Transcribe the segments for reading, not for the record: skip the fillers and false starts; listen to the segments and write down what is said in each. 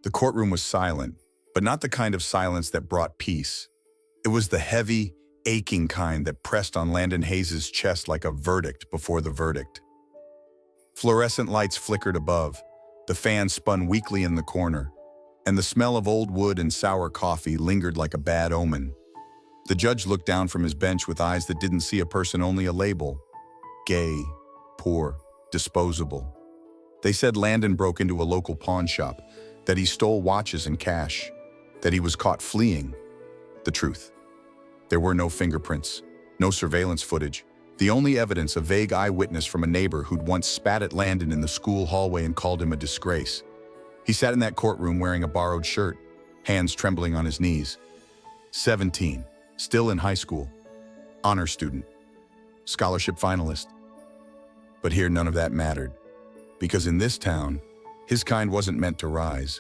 The courtroom was silent, but not the kind of silence that brought peace. It was the heavy, aching kind that pressed on Landon Hayes' chest like a verdict before the verdict. Fluorescent lights flickered above, the fan spun weakly in the corner, and the smell of old wood and sour coffee lingered like a bad omen. The judge looked down from his bench with eyes that didn't see a person, only a label. Gay, poor, disposable. They said Landon broke into a local pawn shop, that he stole watches and cash, that he was caught fleeing. The truth. There were no fingerprints, no surveillance footage. The only evidence, a vague eyewitness from a neighbor who'd once spat at Landon in the school hallway and called him a disgrace. He sat in that courtroom wearing a borrowed shirt, hands trembling on his knees. 17, still in high school, honor student, scholarship finalist. But here none of that mattered, because in this town, his kind wasn't meant to rise.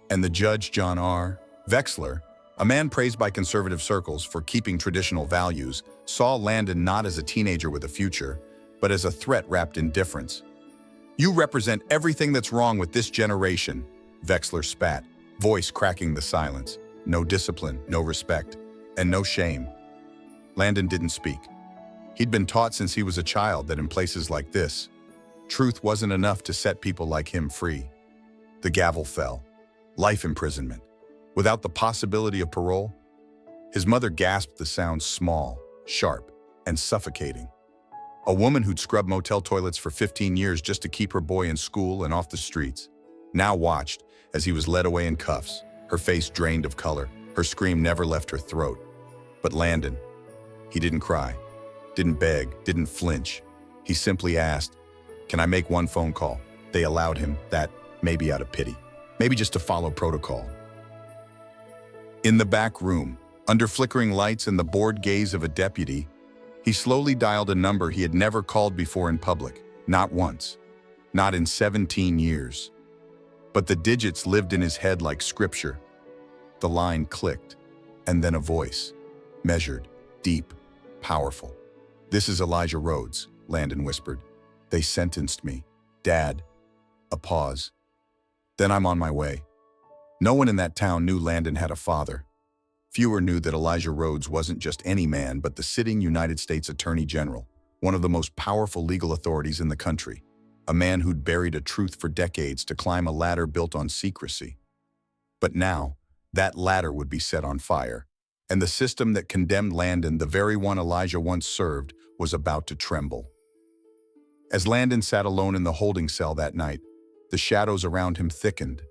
And the judge, John R. Wexler, a man praised by conservative circles for keeping traditional values, saw Landon not as a teenager with a future, but as a threat wrapped in difference. "You represent everything that's wrong with this generation," Wexler spat, voice cracking the silence. No discipline, no respect, and no shame. Landon didn't speak. He'd been taught since he was a child that in places like this, truth wasn't enough to set people like him free. The gavel fell. Life imprisonment. Without the possibility of parole? His mother gasped, the sound small, sharp, and suffocating. A woman who'd scrubbed motel toilets for 15 years just to keep her boy in school and off the streets, now watched as he was led away in cuffs, her face drained of color. Her scream never left her throat. But Landon, he didn't cry, didn't beg, didn't flinch. He simply asked, "Can I make one phone call?" They allowed him that, maybe out of pity, maybe just to follow protocol. In the back room, under flickering lights and the bored gaze of a deputy, he slowly dialed a number he had never called before in public, not once, not in 17 years. But the digits lived in his head like scripture. The line clicked, and then a voice, measured, deep, powerful. "This is Elijah Rhodes," Landon whispered. "They sentenced me. Dad." A pause. "Then I'm on my way." No one in that town knew Landon had a father. Fewer knew that Elijah Rhodes wasn't just any man, but the sitting United States Attorney General, one of the most powerful legal authorities in the country, a man who'd buried a truth for decades to climb a ladder built on secrecy. But now, that ladder would be set on fire, and the system that condemned Landon, the very one Elijah once served, was about to tremble. As Landon sat alone in the holding cell that night, the shadows around him thickened.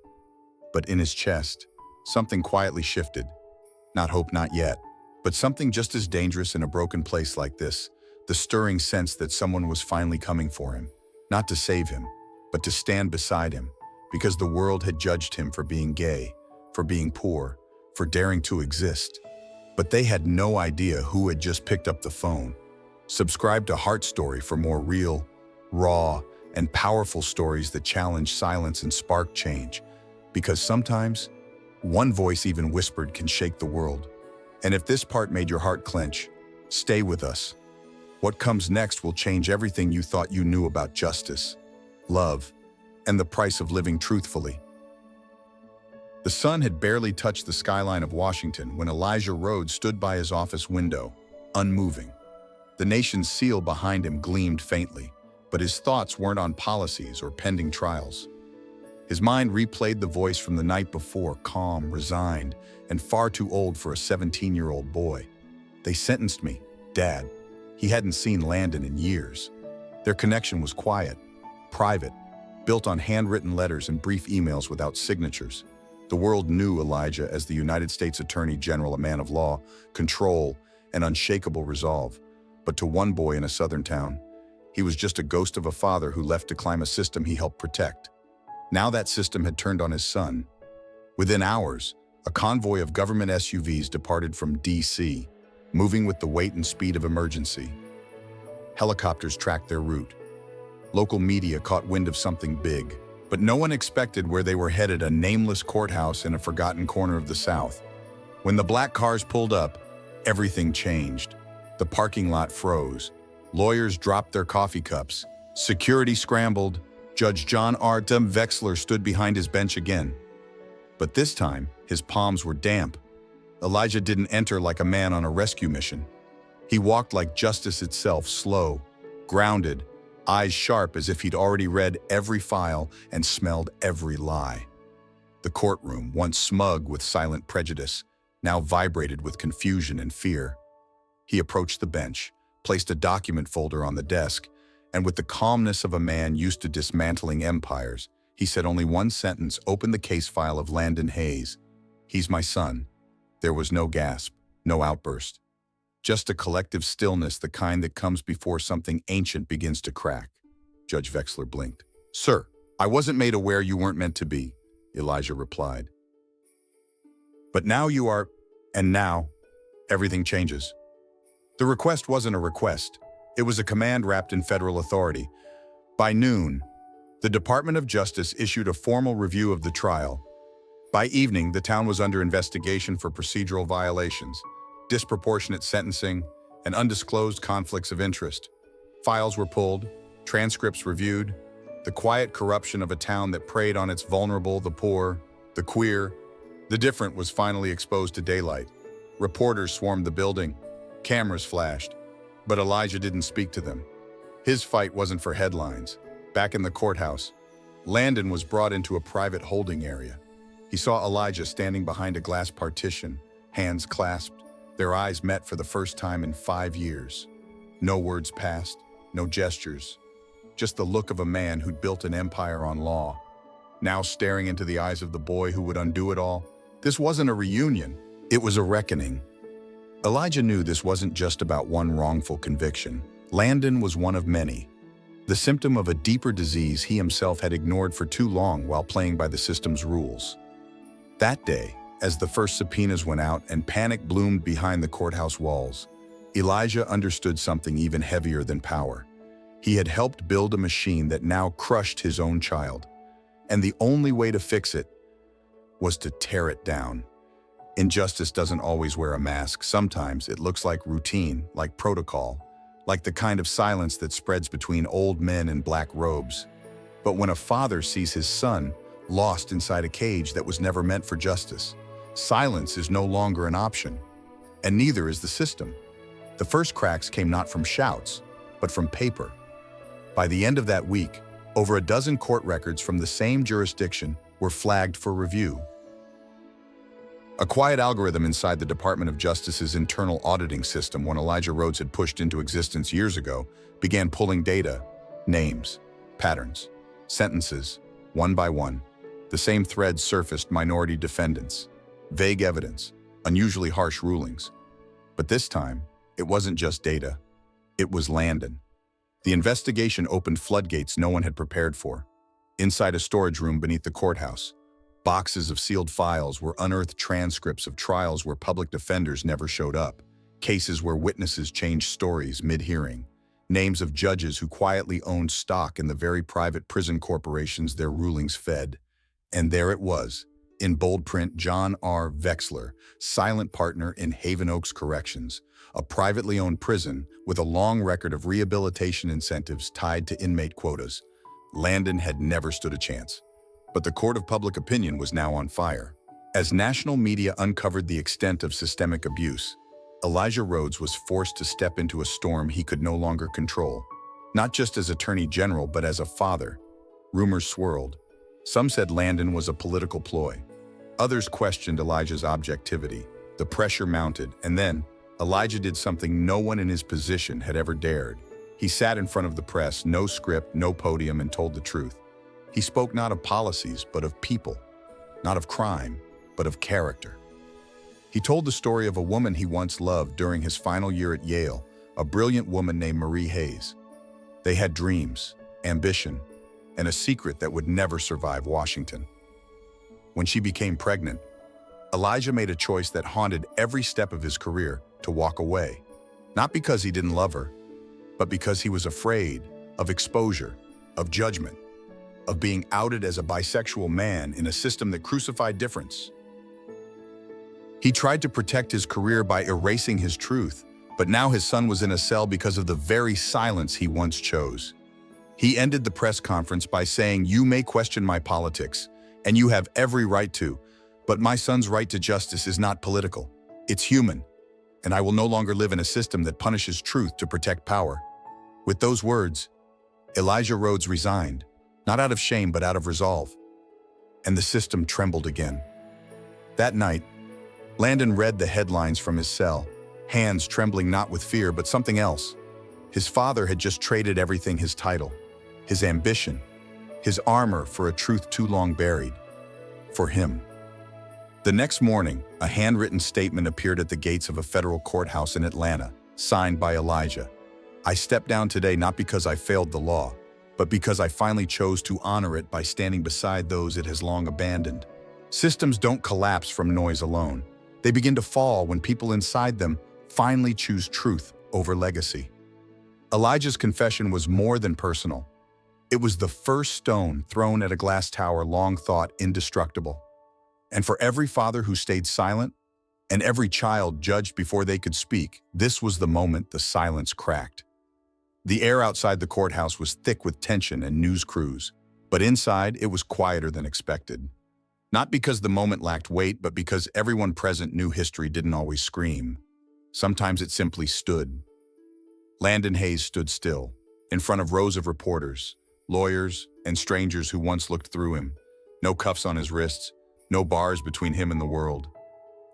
But in his chest, something quietly shifted. Not hope, not yet, but something just as dangerous in a broken place like this, the stirring sense that someone was finally coming for him, not to save him, but to stand beside him, because the world had judged him for being gay, for being poor, for daring to exist. But they had no idea who had just picked up the phone. Subscribe to Heart Story for more real, raw, and powerful stories that challenge silence and spark change. Because sometimes, one voice even whispered can shake the world. And if this part made your heart clench, stay with us. What comes next will change everything you thought you knew about justice, love, and the price of living truthfully. The sun had barely touched the skyline of Washington when Elijah Rhodes stood by his office window, unmoving. The nation's seal behind him gleamed faintly, but his thoughts weren't on policies or pending trials. His mind replayed the voice from the night before, calm, resigned, and far too old for a 17-year-old boy. "They sentenced me, Dad." He hadn't seen Landon in years. Their connection was quiet, private, built on handwritten letters and brief emails without signatures. The world knew Elijah as the United States Attorney General, a man of law, control, and unshakable resolve. But to one boy in a southern town, he was just a ghost of a father who left to climb a system he helped protect. Now that system had turned on his son. Within hours, a convoy of government SUVs departed from D.C., moving with the weight and speed of emergency. Helicopters tracked their route. Local media caught wind of something big, but no one expected where they were headed, a nameless courthouse in a forgotten corner of the South. When the black cars pulled up, everything changed. The parking lot froze. Lawyers dropped their coffee cups. Security scrambled. Judge John R. Wexler stood behind his bench again. But this time, his palms were damp. Elijah didn't enter like a man on a rescue mission. He walked like justice itself, slow, grounded, eyes sharp as if he'd already read every file and smelled every lie. The courtroom, once smug with silent prejudice, now vibrated with confusion and fear. He approached the bench, placed a document folder on the desk, and with the calmness of a man used to dismantling empires, he said only one sentence: "Open the case file of Landon Hayes. He's my son." There was no gasp, no outburst. Just a collective stillness, the kind that comes before something ancient begins to crack. Judge Wexler blinked. "Sir, I wasn't made aware you weren't meant to be," Elijah replied. "But now you are, and now, everything changes." The request wasn't a request. It was a command wrapped in federal authority. By noon, the Department of Justice issued a formal review of the trial. By evening, the town was under investigation for procedural violations, disproportionate sentencing, and undisclosed conflicts of interest. Files were pulled, transcripts reviewed. The quiet corruption of a town that preyed on its vulnerable, the poor, the queer, the different was finally exposed to daylight. Reporters swarmed the building. Cameras flashed. But Elijah didn't speak to them. His fight wasn't for headlines. Back in the courthouse, Landon was brought into a private holding area. He saw Elijah standing behind a glass partition, hands clasped. Their eyes met for the first time in 5 years. No words passed, no gestures. Just the look of a man who'd built an empire on law, now staring into the eyes of the boy who would undo it all. This wasn't a reunion, it was a reckoning. Elijah knew this wasn't just about one wrongful conviction. Landon was one of many, the symptom of a deeper disease he himself had ignored for too long while playing by the system's rules. That day, as the first subpoenas went out and panic bloomed behind the courthouse walls, Elijah understood something even heavier than power. He had helped build a machine that now crushed his own child, and the only way to fix it was to tear it down. Injustice doesn't always wear a mask. Sometimes it looks like routine, like protocol, like the kind of silence that spreads between old men in black robes. But when a father sees his son lost inside a cage that was never meant for justice, silence is no longer an option, and neither is the system. The first cracks came not from shouts, but from paper. By the end of that week, over a dozen court records from the same jurisdiction were flagged for review. A quiet algorithm inside the Department of Justice's internal auditing system, one Elijah Rhodes had pushed into existence years ago, began pulling data, names, patterns, sentences, one by one. The same threads surfaced: minority defendants, vague evidence, unusually harsh rulings. But this time, it wasn't just data. It was Landon. The investigation opened floodgates no one had prepared for. Inside a storage room beneath the courthouse, boxes of sealed files were unearthed transcripts of trials where public defenders never showed up, cases where witnesses changed stories mid-hearing, names of judges who quietly owned stock in the very private prison corporations their rulings fed. And there it was, in bold print: John R. Wexler, silent partner in Haven Oaks Corrections, a privately owned prison with a long record of rehabilitation incentives tied to inmate quotas. Landon had never stood a chance. But the court of public opinion was now on fire. As national media uncovered the extent of systemic abuse, Elijah Rhodes was forced to step into a storm he could no longer control. Not just as Attorney General, but as a father. Rumors swirled. Some said Landon was a political ploy. Others questioned Elijah's objectivity. The pressure mounted, and then Elijah did something no one in his position had ever dared. He sat in front of the press, no script, no podium, and told the truth. He spoke not of policies, but of people. Not of crime, but of character. He told the story of a woman he once loved during his final year at Yale, a brilliant woman named Marie Hayes. They had dreams, ambition, and a secret that would never survive Washington. When she became pregnant, Elijah made a choice that haunted every step of his career: to walk away. Not because he didn't love her, but because he was afraid of exposure, of judgment, of being outed as a bisexual man in a system that crucified difference. He tried to protect his career by erasing his truth, but now his son was in a cell because of the very silence he once chose. He ended the press conference by saying, "You may question my politics, and you have every right to, But my son's right to justice is not political. It's human, and I will no longer live in a system that punishes truth to protect power." With those words, Elijah Rhodes resigned, not out of shame but out of resolve. And the system trembled again. That night, Landon read the headlines from his cell, hands trembling not with fear but something else. His father had just traded everything: his title, his ambition, his armor for a truth too long buried. For him. The next morning, a handwritten statement appeared at the gates of a federal courthouse in Atlanta, signed by Elijah. "I stepped down today not because I failed the law, but because I finally chose to honor it by standing beside those it has long abandoned." Systems don't collapse from noise alone. They begin to fall when people inside them finally choose truth over legacy. Elijah's confession was more than personal. It was the first stone thrown at a glass tower long thought indestructible. And for every father who stayed silent, and every child judged before they could speak, this was the moment the silence cracked. The air outside the courthouse was thick with tension and news crews, but inside it was quieter than expected. Not because the moment lacked weight, but because everyone present knew history didn't always scream. Sometimes it simply stood. Landon Hayes stood still, in front of rows of reporters, lawyers, and strangers who once looked through him. No cuffs on his wrists, no bars between him and the world.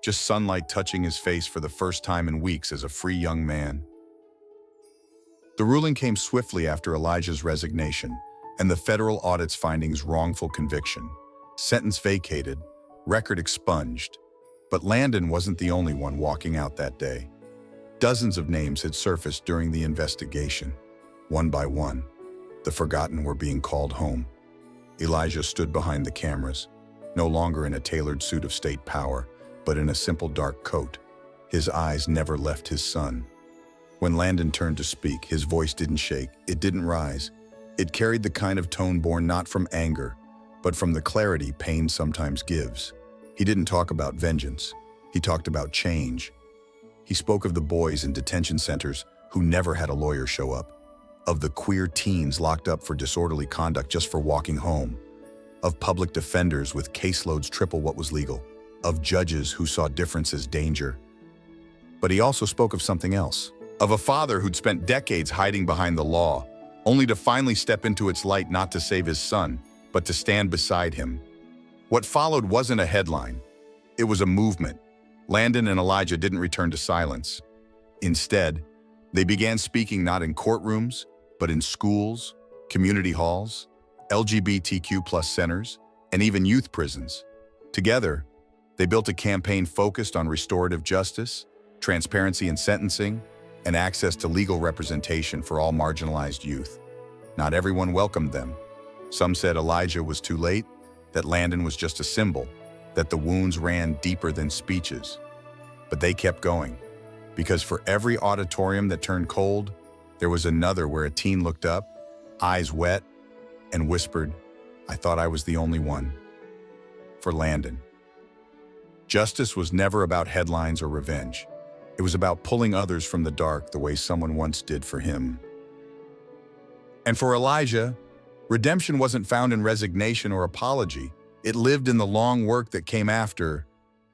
Just sunlight touching his face for the first time in weeks as a free young man. The ruling came swiftly after Elijah's resignation and the federal audit's findings: wrongful conviction, sentence vacated, record expunged. But Landon wasn't the only one walking out that day. Dozens of names had surfaced during the investigation. One by one, the forgotten were being called home. Elijah stood behind the cameras, no longer in a tailored suit of state power, but in a simple dark coat. His eyes never left his son. When Landon turned to speak, his voice didn't shake, it didn't rise. It carried the kind of tone born not from anger, but from the clarity pain sometimes gives. He didn't talk about vengeance. He talked about change. He spoke of the boys in detention centers who never had a lawyer show up, of the queer teens locked up for disorderly conduct just for walking home, of public defenders with caseloads triple what was legal, of judges who saw difference as danger. But he also spoke of something else, of a father who'd spent decades hiding behind the law, only to finally step into its light, not to save his son, but to stand beside him. What followed wasn't a headline. It was a movement. Landon and Elijah didn't return to silence. Instead, they began speaking not in courtrooms, but in schools, community halls, LGBTQ+ centers, and even youth prisons. Together, they built a campaign focused on restorative justice, transparency in sentencing, and access to legal representation for all marginalized youth. Not everyone welcomed them. Some said Elijah was too late, that Landon was just a symbol, that the wounds ran deeper than speeches. But they kept going, because for every auditorium that turned cold, there was another where a teen looked up, eyes wet, and whispered, "I thought I was the only one." For Landon, justice was never about headlines or revenge. It was about pulling others from the dark the way someone once did for him. And for Elijah, redemption wasn't found in resignation or apology. It lived in the long work that came after,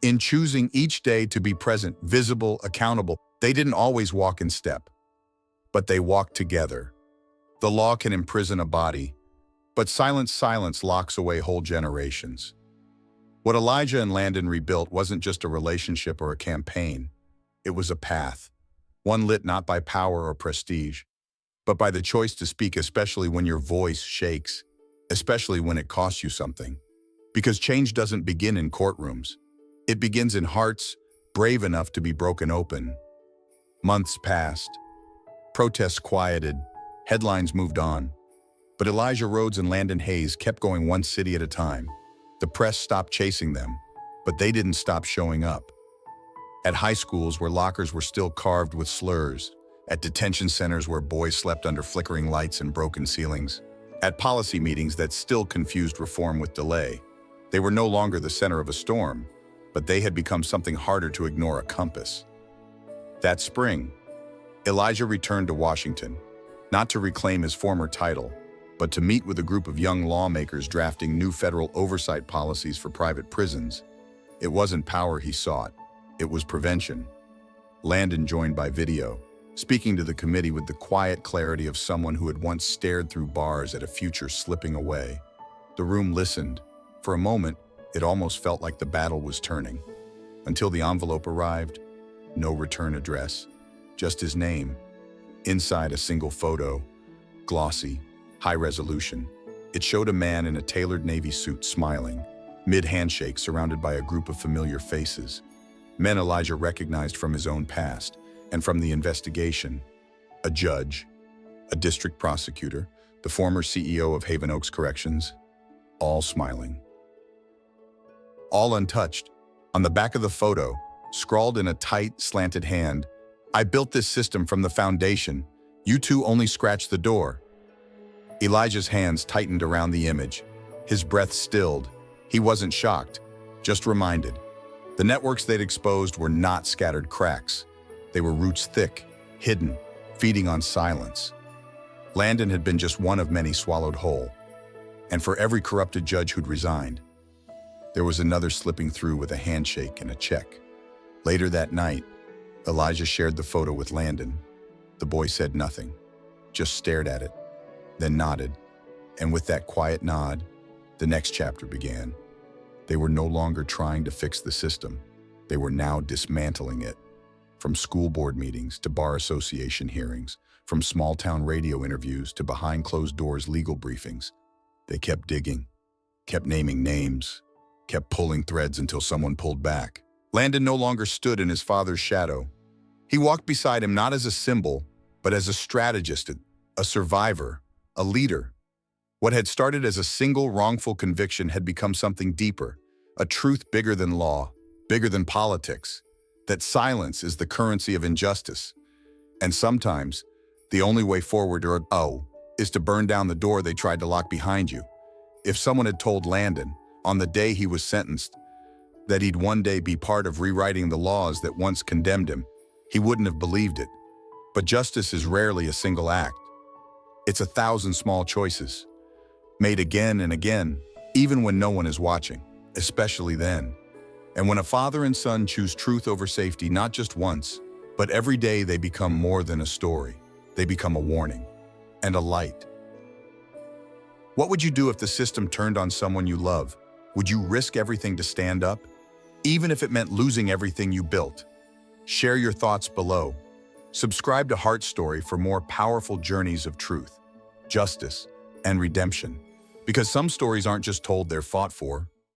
in choosing each day to be present, visible, accountable. They didn't always walk in step, but they walked together. The law can imprison a body, but silence locks away whole generations. What Elijah and Landon rebuilt wasn't just a relationship or a campaign. It was a path, one lit not by power or prestige, but by the choice to speak, especially when your voice shakes, especially when it costs you something. Because change doesn't begin in courtrooms. It begins in hearts brave enough to be broken open. Months passed. Protests quieted. Headlines moved on. But Elijah Rhodes and Landon Hayes kept going one city at a time. The press stopped chasing them, but they didn't stop showing up. At high schools where lockers were still carved with slurs, at detention centers where boys slept under flickering lights and broken ceilings, at policy meetings that still confused reform with delay. They were no longer the center of a storm, but they had become something harder to ignore: a compass. That spring, Elijah returned to Washington, not to reclaim his former title, but to meet with a group of young lawmakers drafting new federal oversight policies for private prisons. It wasn't power he sought. It was prevention. Landon joined by video, speaking to the committee with the quiet clarity of someone who had once stared through bars at a future slipping away. The room listened. For a moment, it almost felt like the battle was turning. Until the envelope arrived, no return address, just his name. Inside, a single photo, glossy, high resolution. It showed a man in a tailored Navy suit smiling, mid-handshake surrounded by a group of familiar faces. Men Elijah recognized from his own past and from the investigation. A judge, a district prosecutor, the former CEO of Haven Oaks Corrections, all smiling. All untouched. On the back of the photo, scrawled in a tight, slanted hand, "I built this system from the foundation. You two only scratched the door." Elijah's hands tightened around the image. His breath stilled. He wasn't shocked, just reminded. The networks they'd exposed were not scattered cracks. They were roots thick, hidden, feeding on silence. Landon had been just one of many swallowed whole. And for every corrupted judge who'd resigned, there was another slipping through with a handshake and a check. Later that night, Elijah shared the photo with Landon. The boy said nothing, just stared at it, then nodded. And with that quiet nod, the next chapter began. They were no longer trying to fix the system. They were now dismantling it. From school board meetings to bar association hearings, from small-town radio interviews to behind-closed-doors legal briefings, they kept digging, kept naming names, kept pulling threads until someone pulled back. Landon no longer stood in his father's shadow. He walked beside him not as a symbol, but as a strategist, a survivor, a leader. What had started as a single wrongful conviction had become something deeper, a truth bigger than law, bigger than politics, that silence is the currency of injustice. And sometimes, the only way forward is to burn down the door they tried to lock behind you. If someone had told Landon, on the day he was sentenced, that he'd one day be part of rewriting the laws that once condemned him, he wouldn't have believed it. But justice is rarely a single act. It's 1,000 small choices, made again and again, even when no one is watching, especially then. And when a father and son choose truth over safety, not just once, but every day, they become more than a story. They become a warning and a light. What would you do if the system turned on someone you love? Would you risk everything to stand up, even if it meant losing everything you built? Share your thoughts below. Subscribe to Heart Story for more powerful journeys of truth, justice, and redemption. Because some stories aren't just told, they're fought for.